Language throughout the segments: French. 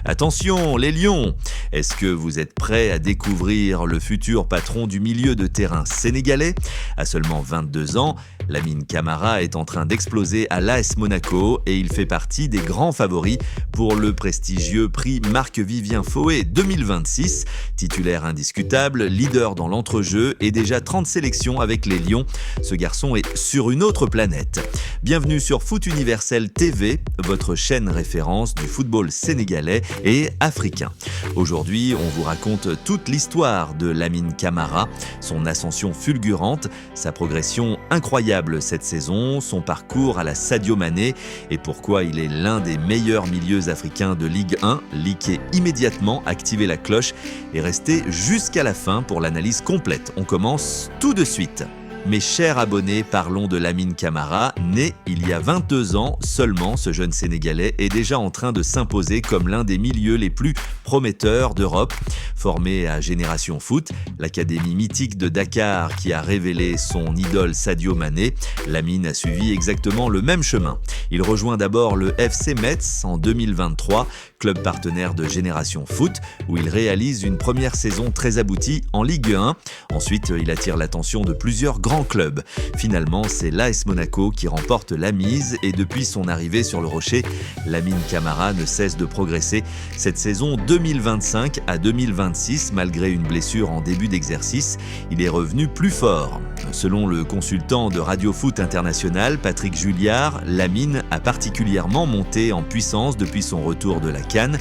Attention, les Lions! Est-ce que vous êtes prêts à découvrir le futur patron du milieu de terrain sénégalais? À seulement 22 ans, Lamine Camara est en train d'exploser à l'AS Monaco et il fait partie des grands favoris pour le prestigieux prix Marc-Vivien Foé 2026. Titulaire indiscutable, leader dans l'entrejeu et déjà 30 sélections avec les Lions, ce garçon est sur une autre planète. Bienvenue sur Foot Universel TV, votre chaîne référence du football sénégalais et africain. Aujourd'hui, on vous raconte toute l'histoire de Lamine Camara, son ascension fulgurante, sa progression incroyable cette saison, son parcours à la Sadio Mané et pourquoi il est l'un des meilleurs milieux africains de Ligue 1. Liquez immédiatement, activez la cloche et restez jusqu'à la fin pour l'analyse complète. On commence tout de suite. Mes chers abonnés, parlons de Lamine Camara. Né il y a 22 ans seulement, ce jeune Sénégalais est déjà en train de s'imposer comme l'un des milieux les plus prometteurs d'Europe. Formé à Génération Foot, l'académie mythique de Dakar qui a révélé son idole Sadio Mané, Lamine a suivi exactement le même chemin. Il rejoint d'abord le FC Metz en 2023, club partenaire de Génération Foot, où il réalise une première saison très aboutie en Ligue 1. Ensuite, il attire l'attention de plusieurs grands clubs. Finalement, c'est l'AS Monaco qui remporte la mise et depuis son arrivée sur le rocher, Lamine Camara ne cesse de progresser. Cette saison 2025 à 2026, malgré une blessure en début d'exercice, il est revenu plus fort. Selon le consultant de Radio Foot International, Patrick Julliard, Lamine a particulièrement monté en puissance depuis son retour de la CAN.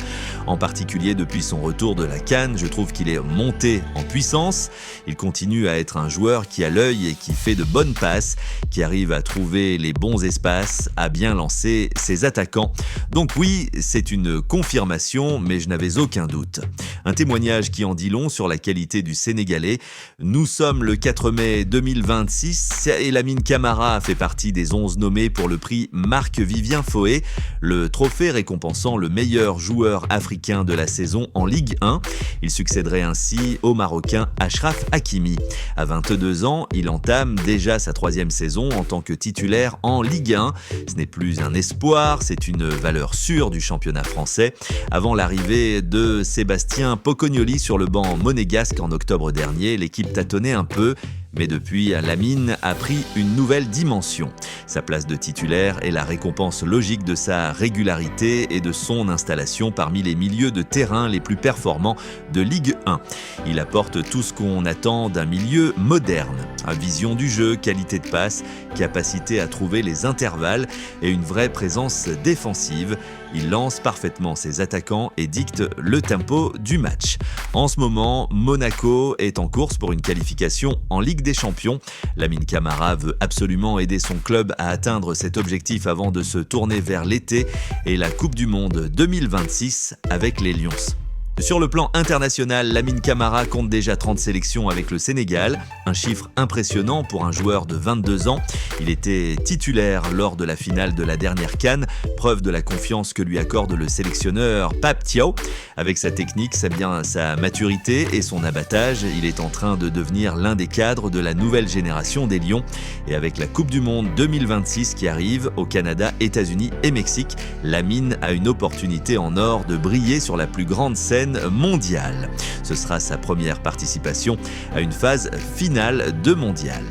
En particulier depuis son retour de la CAN, je trouve qu'il est monté en puissance. Il continue à être un joueur qui a l'œil et qui fait de bonnes passes, qui arrive à trouver les bons espaces, à bien lancer ses attaquants. Donc oui, c'est une confirmation, mais je n'avais aucun doute. Un témoignage qui en dit long sur la qualité du Sénégalais. Nous sommes le 4 mai 2026 et Lamine Camara fait partie des 11 nommés pour le prix Marc-Vivien Foé, le trophée récompensant le meilleur joueur africain de la saison en Ligue 1. Il succéderait ainsi au Marocain Achraf Hakimi. À 22 ans, il entame déjà sa 3e saison en tant que titulaire en Ligue 1. Ce n'est plus un espoir, c'est une valeur sûre du championnat français. Avant l'arrivée de Sébastien Pocognoli sur le banc monégasque en octobre dernier, l'équipe tâtonnait un peu. Mais depuis, Lamine a pris une nouvelle dimension. Sa place de titulaire est la récompense logique de sa régularité et de son installation parmi les milieux de terrain les plus performants de Ligue 1. Il apporte tout ce qu'on attend d'un milieu moderne. Vision du jeu, qualité de passe, capacité à trouver les intervalles et une vraie présence défensive. Il lance parfaitement ses attaquants et dicte le tempo du match. En ce moment, Monaco est en course pour une qualification en Ligue des Champions. Lamine Camara veut absolument aider son club à atteindre cet objectif avant de se tourner vers l'été et la Coupe du Monde 2026 avec les Lions. Sur le plan international, Lamine Camara compte déjà 30 sélections avec le Sénégal, un chiffre impressionnant pour un joueur de 22 ans. Il était titulaire lors de la finale de la dernière CAN, preuve de la confiance que lui accorde le sélectionneur Pape Thiaw. Avec sa technique, sa maturité et son abattage, il est en train de devenir l'un des cadres de la nouvelle génération des Lions. Et avec la Coupe du Monde 2026 qui arrive au Canada, États-Unis et Mexique, Lamine a une opportunité en or de briller sur la plus grande scène mondiale. Ce sera sa première participation à une phase finale de mondial.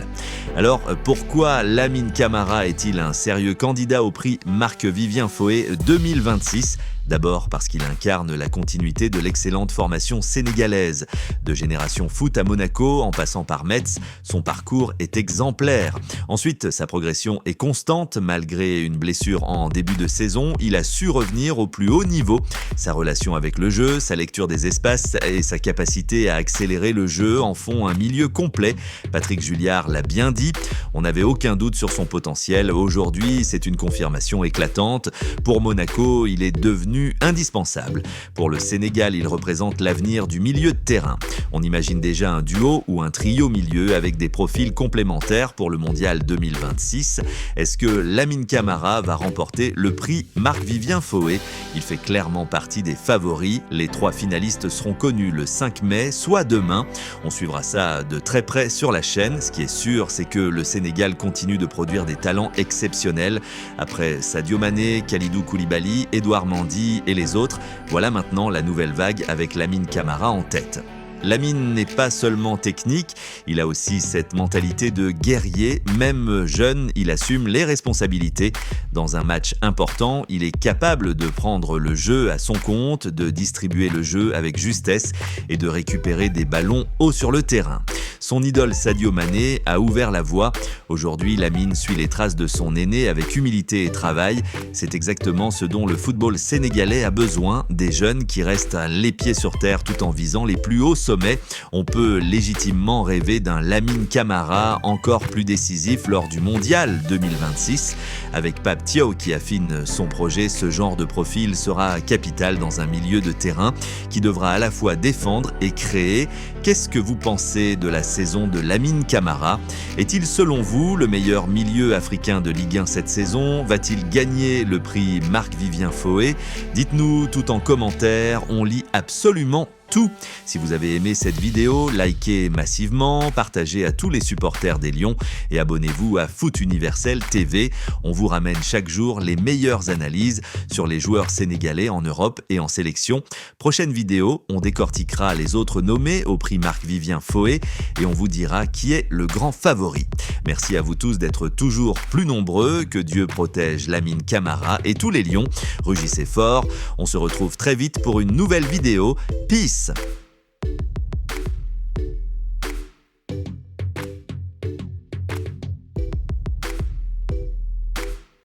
Alors, pourquoi Lamine Camara est-il un sérieux candidat au prix Marc-Vivien Foé 2026 ? D'abord parce qu'il incarne la continuité de l'excellente formation sénégalaise. De Génération Foot à Monaco, en passant par Metz, son parcours est exemplaire. Ensuite, sa progression est constante. Malgré une blessure en début de saison, il a su revenir au plus haut niveau. Sa relation avec le jeu, sa lecture des espaces et sa capacité à accélérer le jeu en font un milieu complet. Patrick Julliard l'a bien dit, on n'avait aucun doute sur son potentiel. Aujourd'hui, c'est une confirmation éclatante. Pour Monaco, il est devenu indispensable. Pour le Sénégal, il représente l'avenir du milieu de terrain. On imagine déjà un duo ou un trio milieu avec des profils complémentaires pour le mondial 2026. Est-ce que Lamine Camara va remporter le prix Marc-Vivien Foé ? Il fait clairement partie des favoris. Les 3 finalistes seront connus le 5 mai, soit demain. On suivra ça de très près sur la chaîne. Ce qui est sûr, c'est que le Sénégal continue de produire des talents exceptionnels. Après Sadio Mané, Kalidou Koulibaly, Edouard Mendy Mendy et les autres, voilà maintenant la nouvelle vague avec Lamine Camara en tête. Lamine n'est pas seulement technique, il a aussi cette mentalité de guerrier. Même jeune, il assume les responsabilités. Dans un match important, il est capable de prendre le jeu à son compte, de distribuer le jeu avec justesse et de récupérer des ballons hauts sur le terrain. Son idole Sadio Mané a ouvert la voie. Aujourd'hui, Lamine suit les traces de son aîné avec humilité et travail. C'est exactement ce dont le football sénégalais a besoin, des jeunes qui restent les pieds sur terre tout en visant les plus hauts sommets. On peut légitimement rêver d'un Lamine Camara encore plus décisif lors du Mondial 2026. Avec Pape Thiaw qui affine son projet, ce genre de profil sera capital dans un milieu de terrain qui devra à la fois défendre et créer. Qu'est-ce que vous pensez de la saison de Lamine Camara? Est-il selon vous le meilleur milieu africain de Ligue 1 cette saison? Va-t-il gagner le prix Marc-Vivien Foé? Dites-nous tout en commentaire, on lit absolument tout. Si vous avez aimé cette vidéo, likez massivement, partagez à tous les supporters des Lions et abonnez-vous à Foot Universel TV. On vous ramène chaque jour les meilleures analyses sur les joueurs sénégalais en Europe et en sélection. Prochaine vidéo, on décortiquera les autres nommés au prix Marc-Vivien Foé et on vous dira qui est le grand favori. Merci à vous tous d'être toujours plus nombreux, que Dieu protège Lamine Camara et tous les Lions. Rugissez fort, on se retrouve très vite pour une nouvelle vidéo. Peace!